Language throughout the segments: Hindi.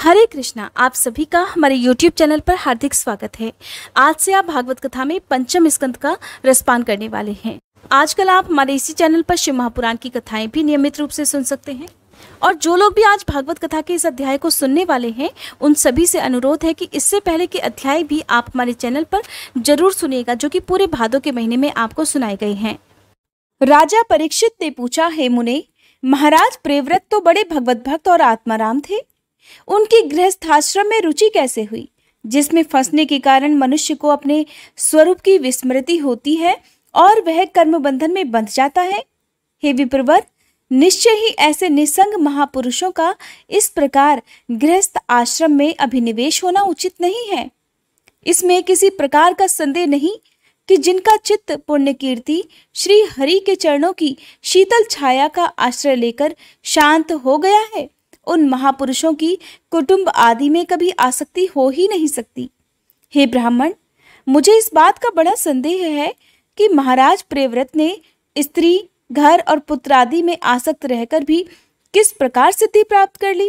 हरे कृष्णा। आप सभी का हमारे YouTube चैनल पर हार्दिक स्वागत है। आज से आप भागवत कथा में पंचम स्कंद का रसपान करने वाले हैं। आजकल आप हमारे इसी चैनल पर शिव महापुराण की कथाएं भी नियमित रूप से सुन सकते हैं। और जो लोग भी आज भागवत कथा के इस अध्याय को सुनने वाले हैं, उन सभी से अनुरोध है कि इससे पहले के अध्याय भी आप हमारे चैनल पर जरूर सुनिएगा, जो कि पूरे भादों के महीने में आपको सुनाए गए हैं। राजा परीक्षित ने पूछा, हे मुने, महाराज प्रियव्रत तो बड़े भगवत भक्त और आत्माराम थे। उनकी गृहस्थाश्रम में रुचि कैसे हुई, जिसमें फंसने के कारण मनुष्य को अपने स्वरूप की विस्मृति होती है और वह कर्म बंधन में बंध जाता है। हे विप्रवर, निश्चय ही ऐसे निसंग महापुरुषों का इस प्रकार गृहस्थ आश्रम में अभिनिवेश होना उचित नहीं है। इसमें किसी प्रकार का संदेह नहीं कि जिनका चित्त पुण्य कीर्ति श्री हरि के चरणों की शीतल छाया का आश्रय लेकर शांत हो गया है, उन महापुरुषों की कुटुंब आदि में कभी आसक्ति हो ही नहीं सकती। हे ब्राह्मण, मुझे इस बात का बड़ा संदेह है कि महाराज प्रियव्रत ने स्त्री, घर और पुत्र आदि में आसक्त रहकर भी किस प्रकार सिद्धि प्राप्त कर ली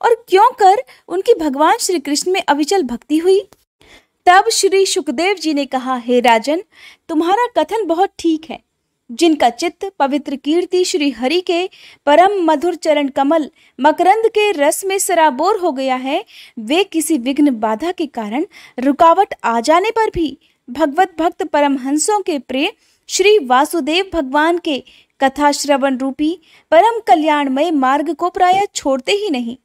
और क्यों कर उनकी भगवान श्री कृष्ण में अविचल भक्ति हुई। तब श्री सुखदेव जी ने कहा, हे राजन, तुम्हारा कथन बहुत ठीक है। जिनका चित्त पवित्र कीर्ति श्री हरि के परम मधुर चरण कमल मकरंद के रस में सराबोर हो गया है, वे किसी विघ्न बाधा के कारण रुकावट आ जाने पर भी भगवत भक्त परमहंसों के प्रिय श्री वासुदेव भगवान के कथा श्रवण रूपी परम कल्याणमय मार्ग को प्रायः छोड़ते ही नहीं।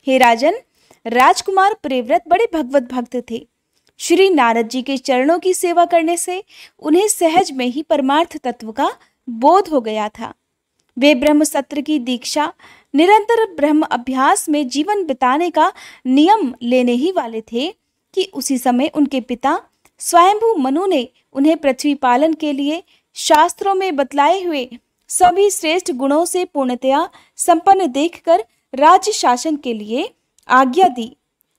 हे राजन, राजकुमार प्रियव्रत बड़े भगवत भक्त थे। श्री नारद जी के चरणों की सेवा करने से उन्हें सहज में ही परमार्थ तत्व का बोध हो गया था। वे ब्रह्म सत्र की दीक्षा, निरंतर ब्रह्म अभ्यास में जीवन बिताने का नियम लेने ही वाले थे कि उसी समय उनके पिता स्वयंभू मनु ने उन्हें पृथ्वी पालन के लिए शास्त्रों में बतलाए हुए सभी श्रेष्ठ गुणों से पूर्णतया संपन्न देखकर राज्य शासन के लिए आज्ञा दी।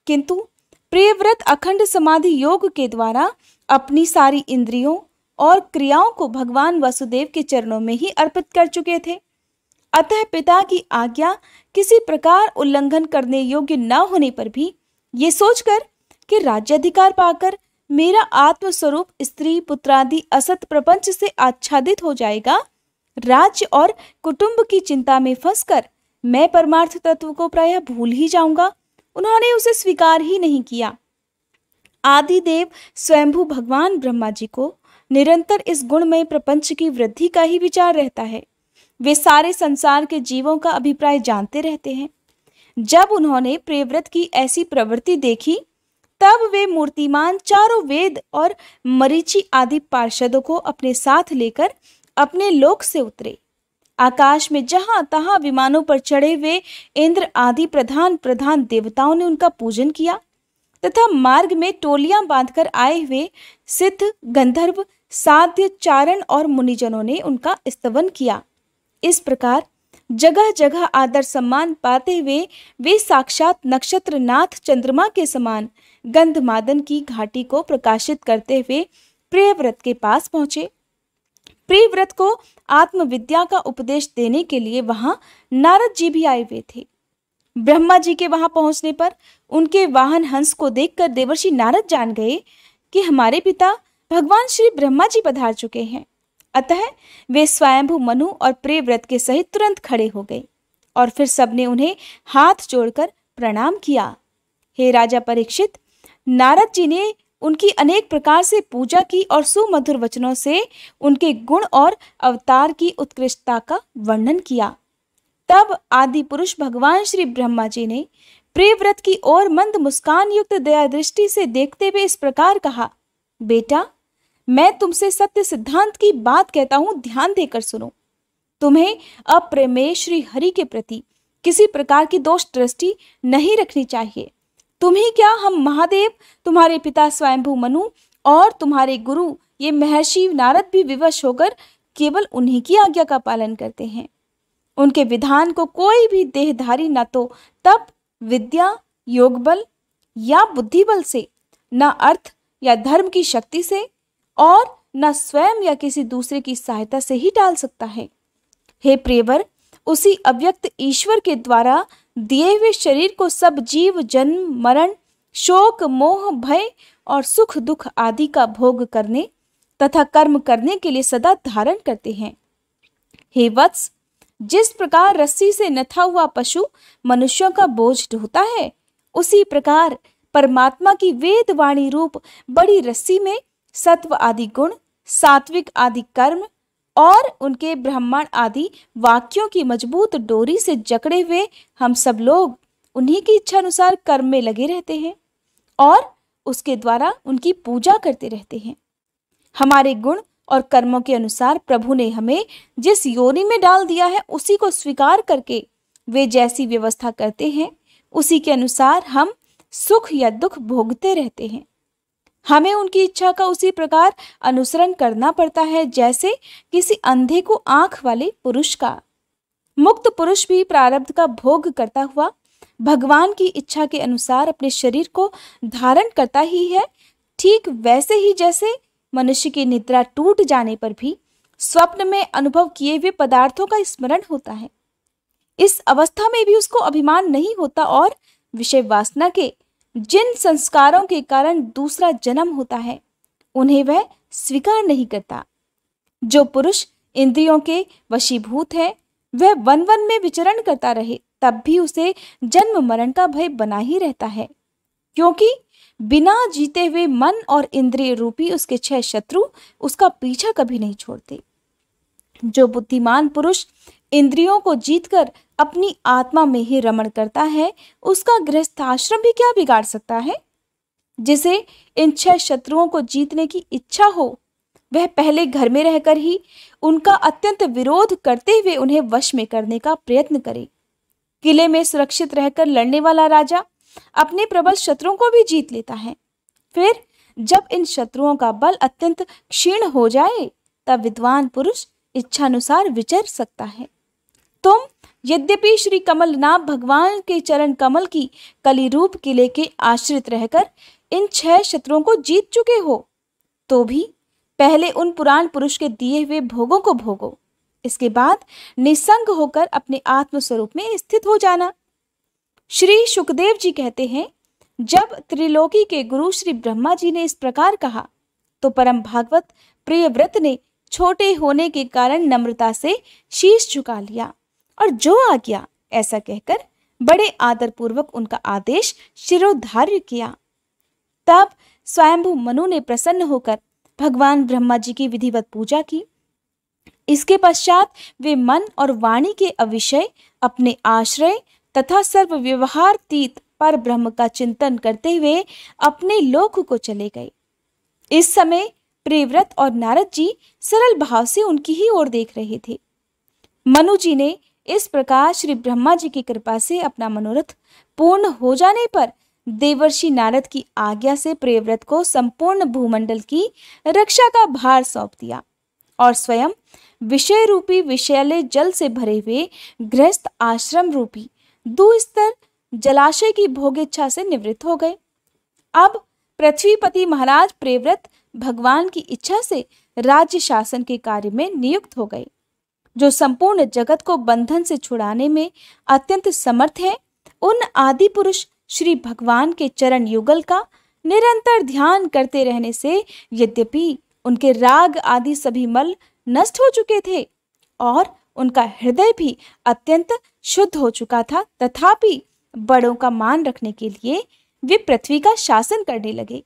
किंतु प्रियव्रत अखंड समाधि योग के द्वारा अपनी सारी इंद्रियों और क्रियाओं को भगवान वासुदेव के चरणों में ही अर्पित कर चुके थे। अतः पिता की आज्ञा किसी प्रकार उल्लंघन करने योग्य न होने पर भी ये सोचकर कि राज्याधिकार पाकर मेरा आत्मस्वरूप स्त्री पुत्रादि असत प्रपंच से आच्छादित हो जाएगा, राज्य और कुटुंब की चिंता में फंसकर मैं परमार्थ तत्व को प्रायः भूल ही जाऊंगा, उन्होंने उसे स्वीकार ही नहीं किया। आदिदेव स्वयंभू भगवान ब्रह्मा जी को निरंतर इस गुणमय प्रपंच की वृद्धि का ही विचार रहता है। वे सारे संसार के जीवों का अभिप्राय जानते रहते हैं। जब उन्होंने प्रियव्रत की ऐसी प्रवृत्ति देखी, तब वे मूर्तिमान चारों वेद और मरीचि आदि पार्षदों को अपने साथ लेकर अपने लोक से उतरे। आकाश में जहां तहां विमानों पर चढ़े हुए इंद्र आदि प्रधान प्रधान देवताओं ने उनका पूजन किया तथा मार्ग में टोलियां बांधकर आए हुए सिद्ध, गंधर्व, साध्य, चारण और मुनिजनों ने उनका स्तवन किया। इस प्रकार जगह जगह आदर सम्मान पाते हुए वे साक्षात नक्षत्र नाथ चंद्रमा के समान गंधमादन की घाटी को प्रकाशित करते हुए प्रियव्रत के पास पहुंचे। प्रियव्रत को आत्मविद्या का उपदेश देने के लिए वहां नारद जी भी आए हुए थे। ब्रह्मा जी के वहां पहुंचने पर उनके वाहन हंस को देखकर देवर्षि नारद जान गए कि हमारे पिता भगवान श्री ब्रह्मा जी पधार चुके हैं। अतः वे स्वयंभू मनु और प्रियव्रत के सहित तुरंत खड़े हो गए और फिर सबने उन्हें हाथ जोड़कर प्रणाम किया। हे राजा परीक्षित, नारद जी ने उनकी अनेक प्रकार से पूजा की और सुमधुर वचनों से उनके गुण और अवतार की उत्कृष्टता का वर्णन किया। तब आदि पुरुष भगवान श्री ब्रह्मा जी ने प्रियव्रत की ओर मंद मुस्कान युक्त दया दृष्टि से देखते हुए इस प्रकार कहा, बेटा, मैं तुमसे सत्य सिद्धांत की बात कहता हूं, ध्यान देकर सुनो। तुम्हें अप्रमेय श्री हरि के प्रति किसी प्रकार की दोष दृष्टि नहीं रखनी चाहिए। तुम्ही क्या, हम महादेव, तुम्हारे पिता स्वयंभू मनु और तुम्हारे गुरु ये महर्षि नारद भी विवश होकर केवल उन्हीं की आज्ञा का पालन करते हैं। उनके विधान को कोई भी देहधारी न तो तप, विद्या, योग बल या बुद्धि बल से, न अर्थ या धर्म की शक्ति से और न स्वयं या किसी दूसरे की सहायता से ही टाल सकता है। हे प्रियवर, उसी अव्यक्त ईश्वर के द्वारा दिए हुए शरीर को सब जीव जन्म मरण, शोक मोह भय और सुख दुख आदि का भोग करने तथा कर्म करने के लिए सदा धारण करते हैं। हे वत्स, जिस प्रकार रस्सी से नथा हुआ पशु मनुष्यों का बोझ ढोता है, उसी प्रकार परमात्मा की वेद वाणी रूप बड़ी रस्सी में सत्व आदि गुण, सात्विक आदि कर्म और उनके ब्राह्मण आदि वाक्यों की मजबूत डोरी से जकड़े हुए हम सब लोग उन्हीं की इच्छा अनुसार कर्म में लगे रहते हैं और उसके द्वारा उनकी पूजा करते रहते हैं। हमारे गुण और कर्मों के अनुसार प्रभु ने हमें जिस योनि में डाल दिया है, उसी को स्वीकार करके वे जैसी व्यवस्था करते हैं, उसी के अनुसार हम सुख या दुख भोगते रहते हैं। हमें उनकी इच्छा का उसी प्रकार अनुसरण करना पड़ता है जैसे किसी अंधे को आंख वाले पुरुष का। मुक्त पुरुष भी प्रारब्ध का भोग करता हुआ भगवान की इच्छा के अनुसार अपने शरीर को धारण करता ही है। ठीक वैसे ही जैसे मनुष्य की निद्रा टूट जाने पर भी स्वप्न में अनुभव किए हुए पदार्थों का स्मरण होता है, इस अवस्था में भी उसको अभिमान नहीं होता और विषय वासना के जिन संस्कारों के कारण दूसरा जन्म होता है, उन्हें वह स्वीकार नहीं करता। जो पुरुष इंद्रियों के वशीभूत है, वह वन वन में विचरण करता रहे तब भी उसे जन्म मरण का भय बना ही रहता है, क्योंकि बिना जीते हुए मन और इंद्रिय रूपी उसके 6 शत्रु उसका पीछा कभी नहीं छोड़ते। जो बुद्धिमान पुरुष इंद्रियों को जीतकर अपनी आत्मा में ही रमण करता है, उसका गृहस्थाश्रम भी क्या बिगाड़ सकता है। जिसे इन 6 शत्रुओं को जीतने की इच्छा हो, वह पहले घर में रहकर ही उनका अत्यंत विरोध करते हुए उन्हें वश में करने का प्रयत्न करे। किले में सुरक्षित रहकर लड़ने वाला राजा अपने प्रबल शत्रुओं को भी जीत लेता है। फिर जब इन शत्रुओं का बल अत्यंत क्षीण हो जाए, तब विद्वान पुरुष इच्छानुसार विचर सकता है। तुम यद्यपि श्री कमलनाथ भगवान के चरण कमल की कली रूप किले के आश्रित रहकर इन 6 शत्रुओं को जीत चुके हो, तो भी पहले उन पुराण पुरुष के दिए हुए भोगों को भोगो, इसके बाद निसंग होकर अपने आत्म स्वरूप में स्थित हो जाना। श्री सुखदेव जी कहते हैं, जब त्रिलोकी के गुरु श्री ब्रह्मा जी ने इस प्रकार कहा, तो परम भागवत प्रियव्रत ने छोटे होने के कारण नम्रता से शीश झुका लिया और जो आ गया ऐसा कहकर बड़े आदर पूर्वक उनका आदेश शिरोधार्य किया। तब स्वयंभू मनु ने प्रसन्न होकर भगवान ब्रह्मा जी की विधिवत पूजा की। इसके पश्चात वे मन और वाणी के अविषय अपने आश्रय तथा सर्व व्यवहारतीत पर ब्रह्म का चिंतन करते हुए अपने लोक को चले गए। इस समय प्रियव्रत और नारद जी सरल भाव से उनकी ही ओर देख रहे थे। मनु जी ने इस प्रकार श्री ब्रह्मा जी की कृपा से अपना मनोरथ पूर्ण हो जाने पर देवर्षि नारद की आज्ञा से प्रियव्रत को संपूर्ण भूमंडल की रक्षा का भार सौंप दिया और स्वयं विषय रूपी विषैले जल से भरे हुए गृहस्थ आश्रम रूपी दुस्तर जलाशय की भोगेच्छा से निवृत्त हो गए। अब पृथ्वीपति महाराज प्रियव्रत भगवान की इच्छा से राज्य शासन के कार्य में नियुक्त हो गए। जो संपूर्ण जगत को बंधन से छुड़ाने में अत्यंत समर्थ है, उन आदि पुरुष श्री भगवान के चरण युगल का निरंतर ध्यान करते रहने से यद्यपि उनके राग आदि सभी मल नष्ट हो चुके थे और उनका हृदय भी अत्यंत शुद्ध हो चुका था, तथापि बड़ों का मान रखने के लिए वे पृथ्वी का शासन करने लगे।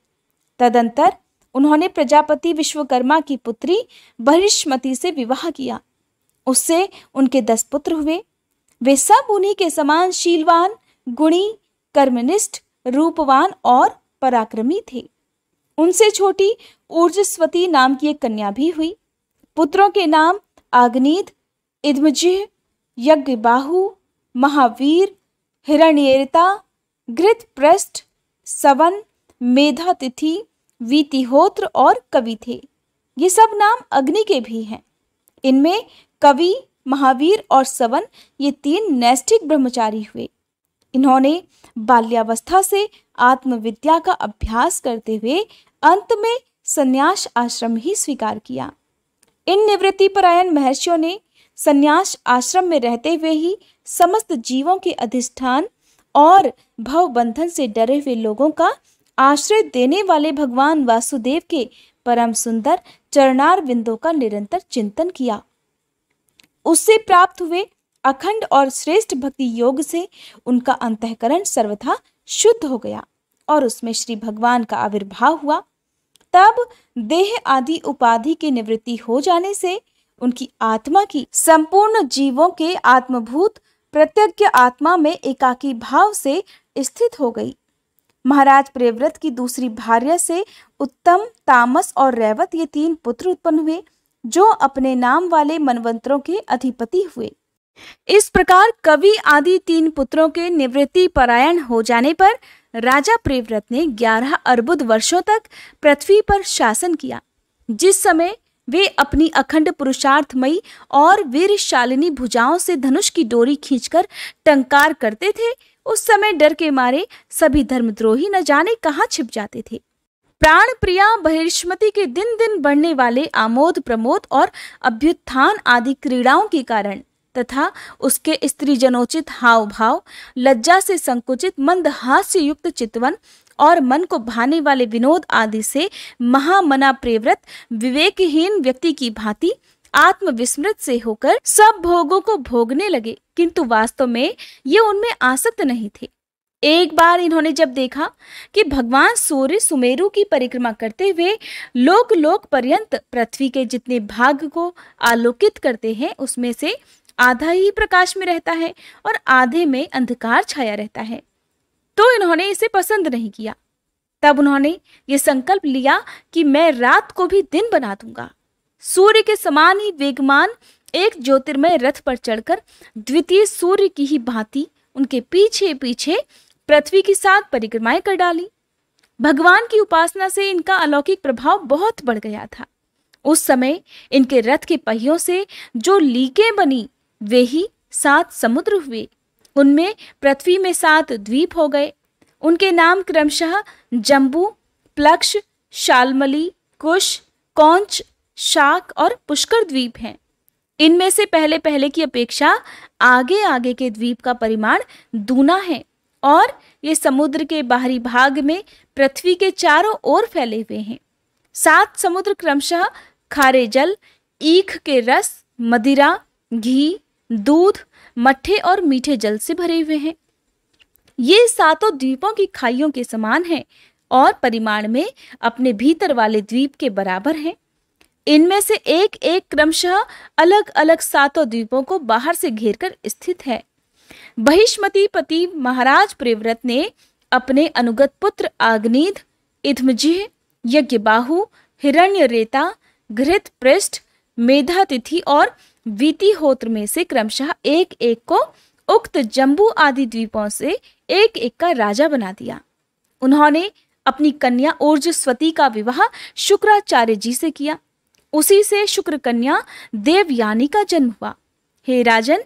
तदंतर उन्होंने प्रजापति विश्वकर्मा की पुत्री बहिष्मति से विवाह किया। उससे उनके 10 पुत्र हुए। वे सब उन्हीं के समान शीलवान, गुणी, कर्मनिष्ठ, रूपवान और पराक्रमी थे। उनसे छोटी ऊर्जस्वती नाम की एक कन्या भी हुई। पुत्रों के नाम आग्नीद, इद्मजिह, यज्ञबाहु, महावीर, हिरण्येता, घृतप्रस्थ, सवन, मेधातिथि, वीतिहोत्र और कवि थे। ये सब नाम अग्नि के भी हैं। इनमें कवि, महावीर और सवन ये 3 नैष्ठिक ब्रह्मचारी हुए। इन्होंने बाल्यावस्था से आत्मविद्या का अभ्यास करते हुए अंत में संन्यास आश्रम ही स्वीकार किया। इन निवृत्ति परायण महर्षियों ने संन्यास आश्रम में रहते हुए ही समस्त जीवों के अधिष्ठान और भव बंधन से डरे हुए लोगों का आश्रय देने वाले भगवान वासुदेव के परम सुंदर चरणार बिंदों का निरंतर चिंतन किया। उससे प्राप्त हुए अखंड और श्रेष्ठ भक्ति योग से उनका अंतःकरण सर्वथा शुद्ध हो गया और उसमें श्री भगवान का आविर्भाव हुआ। तब देह आदि उपाधि की निवृत्ति हो जाने से उनकी आत्मा की संपूर्ण जीवों के आत्मभूत प्रत्यज्ञ आत्मा में एकाकी भाव से स्थित हो गई। महाराज प्रियव्रत की दूसरी भार्या से उत्तम, तामस और रैवत ये 3 पुत्र उत्पन्न हुए जो अपने नाम वाले मनवंतरों के अधिपति हुए। इस प्रकार कवि आदि 3 पुत्रों के निवृत्ति परायण हो जाने पर राजा प्रियव्रत ने 11 अर्बुद वर्षों तक पृथ्वी पर शासन किया। जिस समय वे अपनी अखंड पुरुषार्थमयी और वीरशालिनी भुजाओं से धनुष की डोरी खींचकर टंकार करते थे, उस समय डर के मारे सभी धर्मद्रोही न जाने कहाँ छिप जाते थे। प्राण प्रिया बहिष्मति के दिन दिन बढ़ने वाले आमोद प्रमोद और अभ्युत्थान आदि क्रीड़ाओं के कारण तथा उसके स्त्री जनोचित हाव भाव, लज्जा से संकुचित मंद हास्य युक्त चितवन और मन को भाने वाले विनोद आदि से महामना प्रियव्रत विवेकहीन व्यक्ति की भांति आत्मविस्मृत से होकर सब भोगों को भोगने लगे, किंतु वास्तव में ये उनमें आसक्त नहीं थे। एक बार इन्होंने जब देखा कि भगवान सूर्य सुमेरु की परिक्रमा करते हुए लोक लोक पर्यंत पृथ्वी के जितने भाग को आलोकित करते हैं उसमें से आधा ही प्रकाश में रहता है और आधे में अंधकार छाया रहता है, तो इन्होंने इसे पसंद नहीं किया। तब उन्होंने ये संकल्प लिया कि मैं रात को भी दिन बना दूंगा। सूर्य के समान ही वेगमान एक ज्योतिर्मय रथ पर चढ़कर द्वितीय सूर्य की ही भांति उनके पीछे पीछे पृथ्वी की 7 परिक्रमाएं कर डाली। भगवान की उपासना से इनका अलौकिक प्रभाव बहुत बढ़ गया था। उस समय इनके रथ के पहियों से जो लीकें बनी वे ही 7 समुद्र हुए। उनमें पृथ्वी में 7 द्वीप हो गए। उनके नाम क्रमशः जम्बू, प्लक्ष, शालमली, कुश, कौंच, शाक और पुष्कर द्वीप हैं। इनमें से पहले पहले की अपेक्षा आगे आगे के द्वीप का परिमाण दूना है और ये समुद्र के बाहरी भाग में पृथ्वी के चारों ओर फैले हुए हैं। 7 समुद्र क्रमशः खारे जल, ईख के रस, मदिरा, घी, दूध, मट्ठे और मीठे जल से भरे हुए हैं। ये 7 द्वीपों की खाइयों के समान हैं और परिमाण में अपने भीतर वाले द्वीप के बराबर हैं। इनमें से एक एक क्रमशः अलग अलग 7 द्वीपों को बाहर से घेरकर स्थित है। बहिष्मती पति महाराज प्रियव्रत ने अपने अनुगत पुत्र आग्नेय, इध्मजिह्, यज्ञबाहु, हिरण्यरेता, घृत पृष्ठ, मेधातिथि और वीतिहोत्र में से क्रमशः एक एक को उक्त जम्बू आदि द्वीपों से एक एक का राजा बना दिया। उन्होंने अपनी कन्या ऊर्जस्वती का विवाह शुक्राचार्य जी से किया। उसी से शुक्र कन्या देवयानी का जन्म हुआ। हे राजन,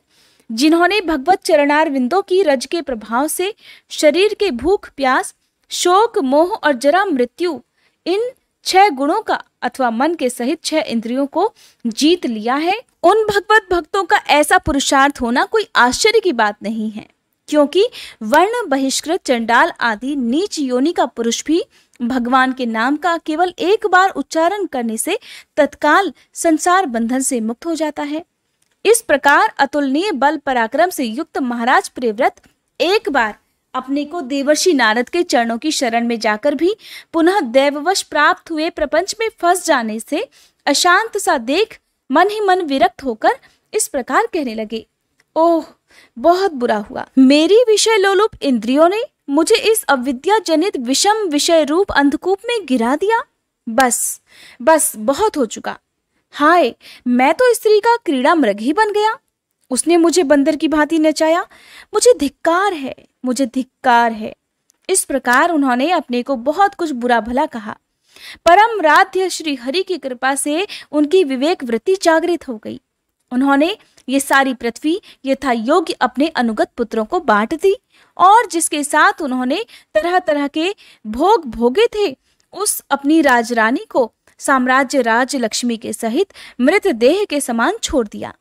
जिन्होंने भगवत चरणार विंदों की रज के प्रभाव से शरीर के भूख प्यास, शोक, मोह और जरा मृत्यु इन 6 गुणों का अथवा मन के सहित 6 इंद्रियों को जीत लिया है, उन भगवत भक्तों का ऐसा पुरुषार्थ होना कोई आश्चर्य की बात नहीं है, क्योंकि वर्ण बहिष्कृत चंडाल आदि नीच योनि का पुरुष भी भगवान के नाम का केवल एक बार उच्चारण करने से तत्काल संसार बंधन से मुक्त हो जाता है। इस प्रकार अतुलनीय बल पराक्रम से युक्त महाराज प्रियव्रत एक बार अपने को देवर्षि नारद के चरणों की शरण में जाकर भी पुनः दैववश प्राप्त हुए प्रपंच में फंस जाने से अशांत सा देख मन ही मन विरक्त होकर इस प्रकार कहने लगे, ओह बहुत बुरा हुआ। मेरी विषय लोलुप इंद्रियों ने मुझे इस अविद्या जनित विषम विषय रूप अंधकूप में गिरा दिया। बस बस बहुत हो चुका। हाय, मैं तो स्त्री का क्रीड़ा मृग ही बन गया। उसने मुझे बंदर की भांति नचाया। मुझे धिक्कार है, मुझे धिक्कार है। इस प्रकार उन्होंने अपने को बहुत कुछ बुरा भला कहा। परम राध्य श्री हरि की कृपा से उनकी विवेक वृत्ति जागृत हो गई। उन्होंने ये सारी पृथ्वी यथा योग्य अपने अनुगत पुत्रों को बांट दी और जिसके साथ उन्होंने तरह तरह के भोग भोगे थे, उस अपनी राजरानी को साम्राज्य राज लक्ष्मी के सहित मृत देह के समान छोड़ दिया।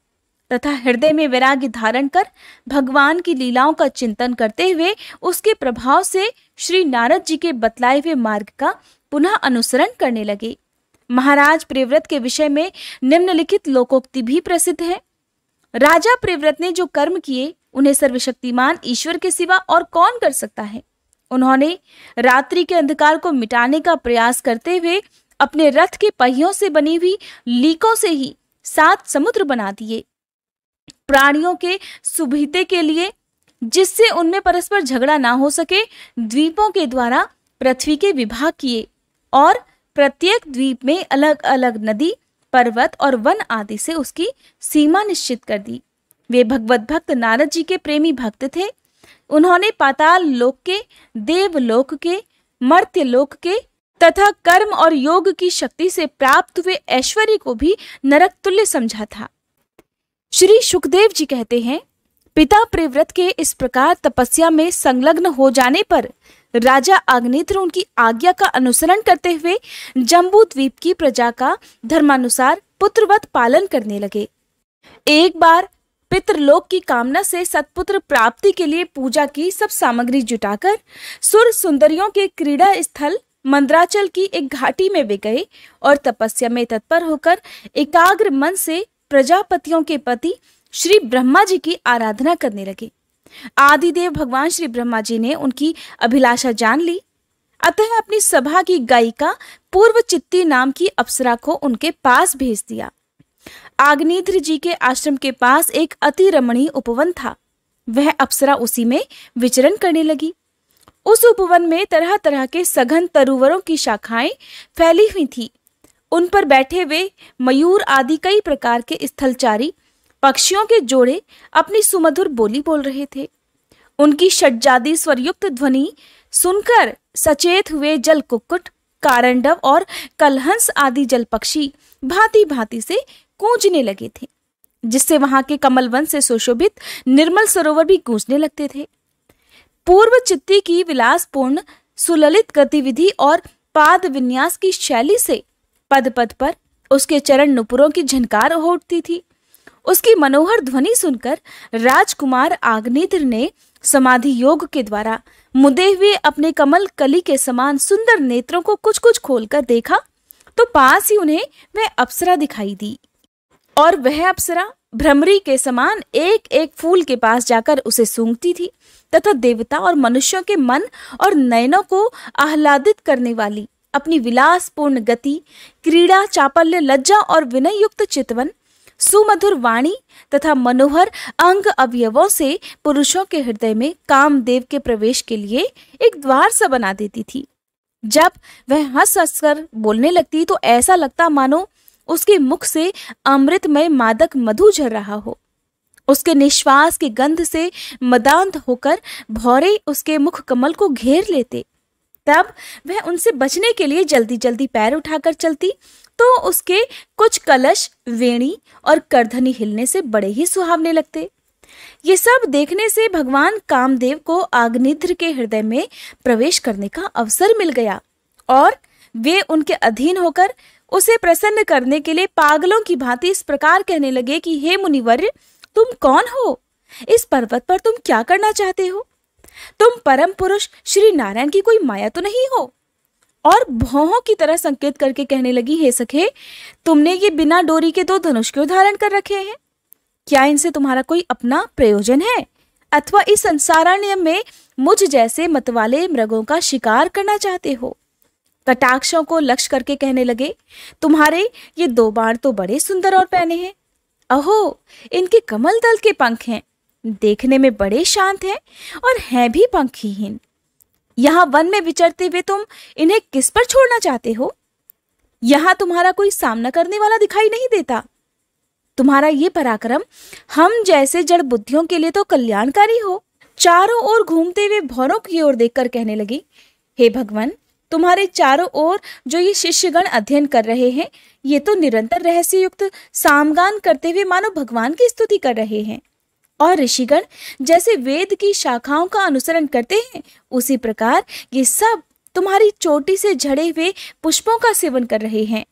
तथा हृदय में वैराग्य धारण कर भगवान की लीलाओं का चिंतन करते हुए उसके प्रभाव से श्री नारद जी के बतलाए हुए मार्ग का पुनः अनुसरण करने लगे। महाराज प्रियव्रत के विषय में निम्नलिखित लोकोक्ति भी प्रसिद्ध है। राजा प्रियव्रत ने जो कर्म किए उन्हें सर्वशक्तिमान ईश्वर के सिवा और कौन कर सकता है। उन्होंने रात्रि के अंधकार को मिटाने का प्रयास करते हुए अपने रथ के पहियों से बनी हुई लीकों से ही 7 समुद्र बना दिए। प्राणियों के सुविधा के लिए, जिससे उनमें परस्पर झगड़ा ना हो सके, द्वीपों के द्वारा पृथ्वी के विभाग किए और प्रत्येक द्वीप में अलग अलग नदी, पर्वत और वन आदि से उसकी सीमा निश्चित कर दी। वे भगवत भक्त नारद जी के प्रेमी भक्त थे। उन्होंने पाताल लोक के, देवलोक के, मर्त्य लोक के तथा कर्म और योग की शक्ति से प्राप्त हुए ऐश्वर्य को भी नरक तुल्य समझा था। श्री सुखदेव जी कहते हैं, पिता प्रियव्रत के इस प्रकार तपस्या में संलग्न हो जाने पर राजा अग्निध्र उनकी आज्ञा का अनुसरण करते हुए जम्बू द्वीप की प्रजा का धर्मानुसार पुत्रवत पालन करने लगे। एक बार पितृलोक की कामना से सत्पुत्र प्राप्ति के लिए पूजा की सब सामग्री जुटाकर सुर सुंदरियों के क्रीड़ा स्थल मंद्राचल की एक घाटी में वे गए और तपस्या में तत्पर होकर एकाग्र मन से प्रजापतियों के पति श्री ब्रह्मा जी की आराधना करने लगे। आदिदेव भगवान श्री ब्रह्मा जी ने उनकी अभिलाषा जान ली, अतः अपनी सभा की गायिका पूर्व चित्ती नाम की अप्सरा को उनके पास भेज दिया। अग्निध्र जी के आश्रम के पास एक अति रमणीय उपवन था। वह अप्सरा उसी में विचरण करने लगी। उस उपवन में तरह तरह के सघन तरुवरों की शाखाएं फैली हुई थी। उन पर बैठे हुए मयूर आदि कई प्रकार के स्थलचारी पक्षियों के जोड़े अपनी सुमधुर बोली बोल रहे थे। उनकी षड्जादी स्वरयुक्त ध्वनि सुनकर सचेत हुए जल कुक्कुट, कारंडव और कलहंस आदि जल पक्षी भांति भांति से गूंजने लगे थे, जिससे वहां के कमलवन से सुशोभित निर्मल सरोवर भी गूंजने लगते थे। पूर्व चित्ती की विलासपूर्ण सुललित गतिविधि और पाद विन्यास की शैली से पद पद पर उसके चरण नुपुरों की झनकार हो उठती थी। उसकी मनोहर ध्वनि सुनकर राजकुमार अग्निध्र ने समाधि योग के द्वारा मुदे हुए अपने कमल कली के समान सुंदर नेत्रों को कुछ कुछ खोलकर देखा तो पास ही उन्हें वह अप्सरा दिखाई दी, और वह अप्सरा भ्रमरी के समान एक एक फूल के पास जाकर उसे सूंघती थी तथा देवता और मनुष्यों के मन और नयनों को आह्लादित करने वाली अपनी विलासपूर्ण गति, क्रीड़ा, चापल्य, लज्जा और विनय युक्त चितवन, सुमधुर वाणी तथा मनोहर अंग अवयवों से पुरुषों के हृदय में कामदेव के प्रवेश के लिए एक द्वार सा बना देती थी। जब वह हंस हंसकर बोलने लगती तो ऐसा लगता मानो उसके मुख से अमृतमय मादक मधु झर रहा हो। उसके निश्वास की गंध से मदांध होकर भौरे उसके मुख कमल को घेर लेते। तब वह उनसे बचने के लिए जल्दी जल्दी पैर उठाकर चलती तो उसके कुछ कलश, वेणी और करधनी हिलने से बड़े ही सुहावने लगते। ये सब देखने से भगवान कामदेव को अग्निध्र के हृदय में प्रवेश करने का अवसर मिल गया और वे उनके अधीन होकर उसे प्रसन्न करने के लिए पागलों की भांति इस प्रकार कहने लगे कि हे मुनिवर्य, तुम कौन हो? इस पर्वत पर तुम क्या करना चाहते हो? तुम परम पुरुष श्री नारायण की कोई माया तो नहीं हो? और भौहों की तरह संकेत करके कहने लगी, हे सखे, तुमने ये बिना डोरी के 2 धनुष क्यों धारण कर रखे हैं? क्या इनसे तुम्हारा कोई अपना प्रयोजन है अथवा इस संसारण्य में मुझ जैसे मतवाले मृगों का शिकार करना चाहते हो? कटाक्षों को लक्ष्य करके कहने लगे, तुम्हारे ये 2 बाण तो बड़े सुंदर और पैने हैं। अहो, इनके कमल दल के पंख हैं, देखने में बड़े शांत हैं और हैं भी पंखहीन। यहाँ वन में विचरते हुए तुम इन्हें किस पर छोड़ना चाहते हो? यहाँ तुम्हारा कोई सामना करने वाला दिखाई नहीं देता। तुम्हारा ये पराक्रम हम जैसे जड़ बुद्धियों के लिए तो कल्याणकारी हो। चारों ओर घूमते हुए भौरों की ओर देखकर कहने लगी, हे भगवान, तुम्हारे चारों ओर जो ये शिष्यगण अध्ययन कर रहे हैं, ये तो निरंतर रहस्य युक्त सामगान करते हुए मानो भगवान की स्तुति कर रहे हैं। और ऋषिगण जैसे वेद की शाखाओं का अनुसरण करते हैं, उसी प्रकार ये सब तुम्हारी चोटी से झड़े हुए पुष्पों का सेवन कर रहे हैं।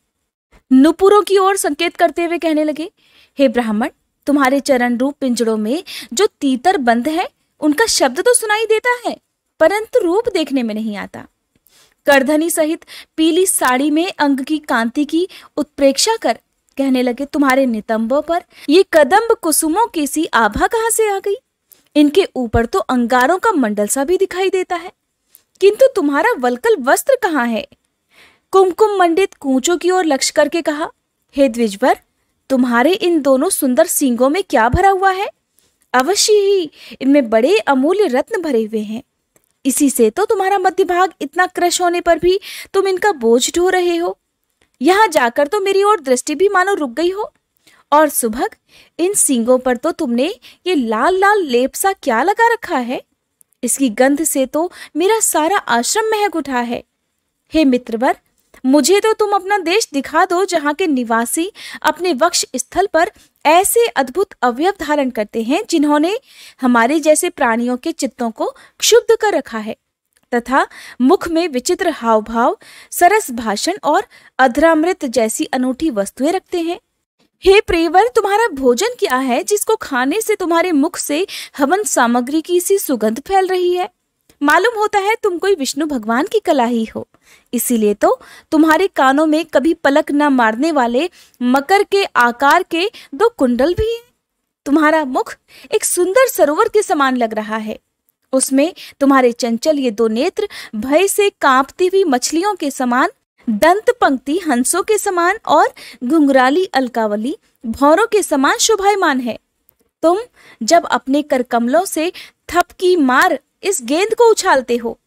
नुपुरों की ओर संकेत करते हुए कहने लगे, हे ब्राह्मण, तुम्हारे चरण रूप पिंजड़ों में जो तीतर बंद है उनका शब्द तो सुनाई देता है, परंतु रूप देखने में नहीं आता। करधनी सहित पीली साड़ी में अंग की कांति की उत्प्रेक्षा कर कहने लगे, तुम्हारे नितंबों पर ये कदम्ब कुसुमों की सी आभा कहां से आ गई? इनके ऊपर तो अंगारों का मंडल सा भी दिखाई देता है, किंतु तुम्हारा वल्कल वस्त्र कहाँ है? कुमकुम मंडित कूंचों की ओर लक्ष्य करके कहा, हे द्विजवर, तुम्हारे इन दोनों सुंदर सींगों में क्या भरा हुआ है? अवश्य ही इनमें बड़े अमूल्य रत्न भरे हुए हैं। इसी से तो तुम्हारा मध्य भाग इतना क्रश होने पर भी तुम इनका बोझ ढो रहे हो। यहाँ जाकर तो मेरी ओर दृष्टि भी मानो रुक गई हो। और सुभग, इन सींगों पर तो तुमने ये लाल लाल लेप सा क्या लगा रखा है? इसकी गंध से तो मेरा सारा आश्रम महक उठा है। हे मित्रवर, मुझे तो तुम अपना देश दिखा दो, जहाँ के निवासी अपने वक्ष स्थल पर ऐसे अद्भुत अवयव धारण करते हैं जिन्होंने हमारे जैसे प्राणियों के चित्तों को क्षुब्ध कर रखा है, तथा मुख में विचित्र हाव भाव, सरस भाषण और अधरामृत जैसी अनूठी वस्तुएं रखते हैं। हे प्रियवर, तुम्हारा भोजन क्या है जिसको खाने से तुम्हारे मुख से हवन सामग्री की सी सुगंध फैल रही है? मालूम होता है तुम कोई विष्णु भगवान की कला ही हो। इसीलिए तो तुम्हारे कानों में कभी पलक न मारने वाले मकर के आकार के 2 कुंडल भी हैं। तुम्हारा मुख एक सुंदर सरोवर के समान लग रहा है। उसमें तुम्हारे चंचल ये 2 नेत्र भय से कांपती हुई मछलियों के समान, दंत पंक्ति हंसों के समान और घुंघराली अलकावली भौरों के समान शोभायमान है। तुम जब अपने कर कमलों से थपकी मार इस गेंद को उछालते हो,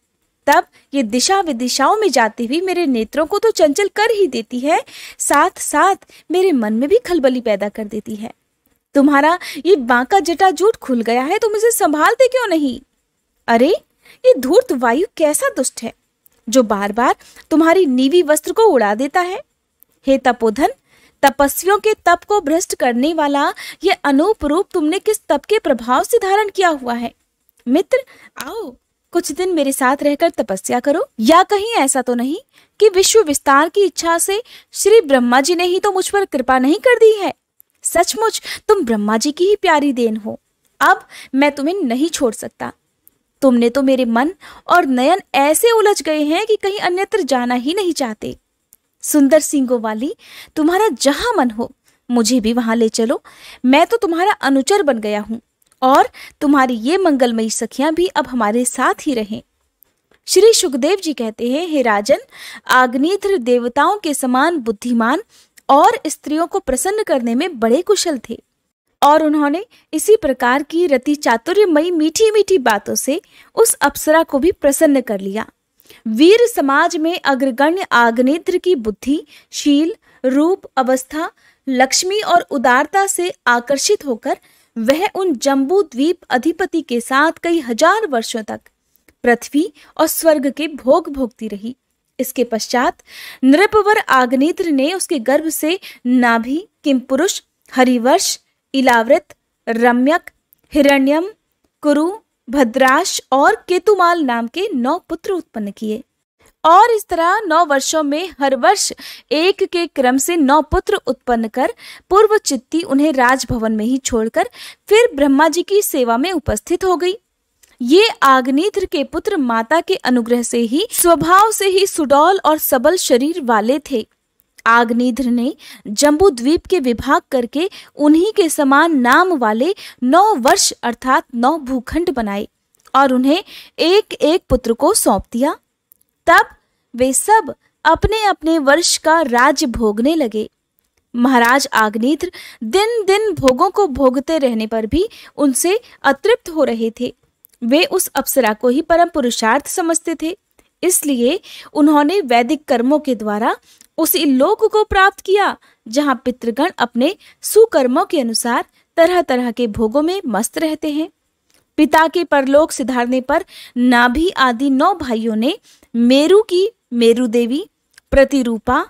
तब ये दिशा विदिशाओं में जाती हुई मेरे नेत्रों को तो चंचल कर ही देती है, साथ साथ मेरे मन में भी खलबली पैदा कर देती है। तुम्हारा ये बांका जटाजूट खुल गया है, तुम इसे संभालते क्यों नहीं? अरे, ये धूर्त वायु कैसा दुष्ट है जो बार बार तुम्हारी नीवी वस्त्र को उड़ा देता है। हे तपोधन, तपस्वियों के तप को भ्रष्ट करने वाला ये अनूप रूप तुमने किस तप के प्रभाव से धारण किया हुआ है? मित्र, आओ कुछ दिन मेरे साथ रहकर तपस्या करो। या कहीं ऐसा तो नहीं कि विश्व विस्तार की इच्छा से श्री ब्रह्मा जी ने ही तो मुझ पर कृपा नहीं कर दी है? सचमुच तुम ब्रह्मा जी की ही प्यारी देन हो। अब मैं तुम्हें नहीं छोड़ सकता। तुमने तो मेरे मन और नयन ऐसे उलझ गए हैं कि कहीं अन्यत्र जाना ही नहीं चाहते। सुंदर सींगों वाली, तुम्हारा जहां मन हो मुझे भी वहां ले चलो। मैं तो तुम्हारा अनुचर बन गया हूं और तुम्हारी ये मंगलमयी सखियां भी अब हमारे साथ ही रहें। श्री सुखदेव जी कहते हैं, हे राजन, आग्नेत्र देवताओं के समान बुद्धिमान और स्त्रियों को प्रसन्न करने में बड़े कुशल थे, और उन्होंने इसी प्रकार की रति चातुर्यमयी मीठी मीठी बातों से उस अप्सरा को भी प्रसन्न कर लिया। वीर समाज में अग्रगण्य आग्नेत्र की बुद्धि, शील, रूप, अवस्था, लक्ष्मी और उदारता से आकर्षित होकर वह उन जम्बू द्वीप अधिपति के साथ कई हजार वर्षों तक पृथ्वी और स्वर्ग के भोग भोगती रही। इसके पश्चात नृपवर आग्नेत्र ने उसके गर्भ से नाभि, किमपुरुष, हरिवर्ष, इलावृत, रम्यक, हिरण्यम, कुरु, भद्राश और केतुमाल नाम के 9 पुत्र उत्पन्न किए। और इस तरह 9 वर्षों में हर वर्ष एक के क्रम से 9 पुत्र उत्पन्न कर पूर्व चित्ती उन्हें राजभवन में ही छोड़कर फिर ब्रह्मा जी की सेवा में उपस्थित हो गई। ये आग्नेत्र के पुत्र माता के अनुग्रह से ही स्वभाव से ही सुडौल और सबल शरीर वाले थे। आग्नेत्र ने जम्बू द्वीप के विभाग करके उन्हीं के समान नाम वाले 9 वर्ष अर्थात 9 भूखंड बनाए और उन्हें एक एक पुत्र को सौंप दिया। तब वे सब अपने अपने वर्ष का राज्य भोगने लगे। महाराज आग्नेत्र दिन दिन भोगों को भोगते रहने पर भी उनसे अतृप्त हो रहे थे। वे उस अप्सरा को ही परम पुरुषार्थ समझते थे, इसलिए उन्होंने वैदिक कर्मों के द्वारा उसी लोक को प्राप्त किया जहाँ पितृगण अपने सुकर्मों के अनुसार तरह तरह के भोगों में मस्त रहते हैं। पिता के परलोक सिधारने पर नाभि आदि 9 भाइयों ने मेरु की मेरु देवी, प्रतिरूपा,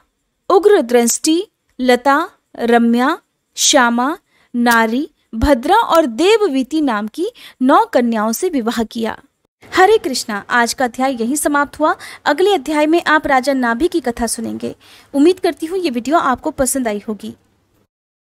उग्र दृष्टि, लता, रम्या, श्यामा, नारी, भद्रा और देववीति नाम की 9 कन्याओं से विवाह किया। हरे कृष्णा। आज का अध्याय यहीं समाप्त हुआ। अगले अध्याय में आप राजा नाभि की कथा सुनेंगे। उम्मीद करती हूँ ये वीडियो आपको पसंद आई होगी।